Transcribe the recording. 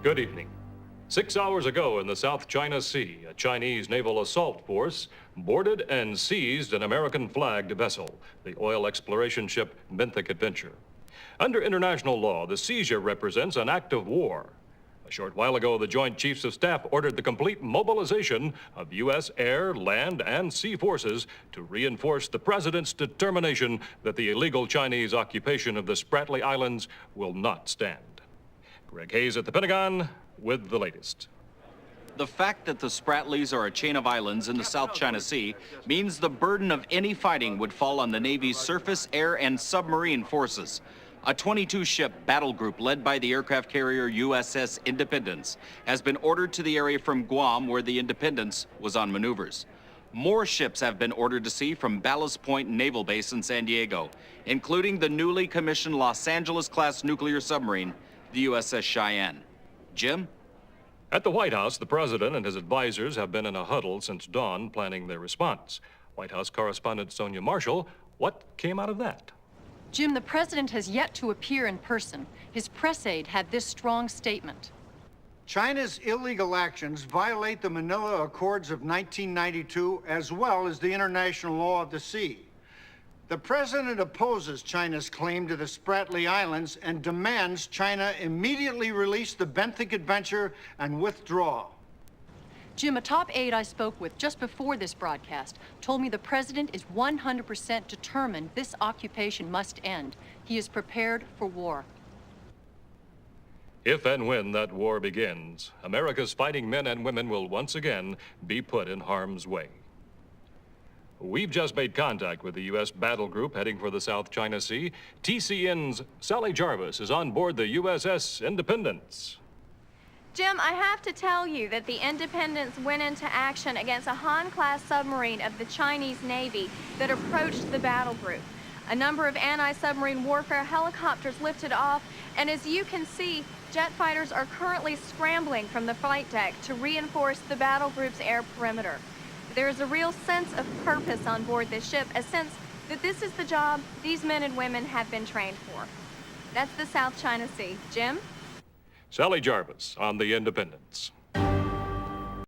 Good evening. 6 hours ago in the South China Sea, a Chinese naval assault force boarded and seized an American-flagged vessel, the oil exploration ship Benthic Adventure. Under international law, the seizure represents an act of war. A short while ago, the Joint Chiefs of Staff ordered the complete mobilization of U.S. air, land, and sea forces to reinforce the President's determination that the illegal Chinese occupation of the Spratly Islands will not stand. Greg Hayes at the Pentagon with the latest. The fact that the Spratlys are a chain of islands in the South China Sea means the burden of any fighting would fall on the Navy's surface, air, and submarine forces. A 22-ship battle group led by the aircraft carrier USS Independence has been ordered to the area from Guam, where the Independence was on maneuvers. More ships have been ordered to sea from Ballast Point Naval Base in San Diego, including the newly commissioned Los Angeles-class nuclear submarine, the USS Cheyenne. Jim? At the White House, the President and his advisors have been in a huddle since dawn planning their response. White House correspondent Sonia Marshall, what came out of that? Jim, the President has yet to appear in person. His press aide had this strong statement. China's illegal actions violate the Manila Accords of 1992 as well as the international law of the sea. The President opposes China's claim to the Spratly Islands and demands China immediately release the Benthic Adventure and withdraw. Jim, a top aide I spoke with just before this broadcast told me the President is 100% determined this occupation must end. He is prepared for war. If and when that war begins, America's fighting men and women will once again be put in harm's way. We've just made contact with the U.S. battle group heading for the South China Sea. TCN's Sally Jarvis is on board the USS Independence. Jim, I have to tell you that the Independence went into action against a Han-class submarine of the Chinese Navy that approached the battle group. A number of anti-submarine warfare helicopters lifted off, and as you can see, jet fighters are currently scrambling from the flight deck to reinforce the battle group's air perimeter. There is a real sense of purpose on board this ship, a sense that this is the job these men and women have been trained for. That's the South China Sea. Jim? Sally Jarvis on the Independence.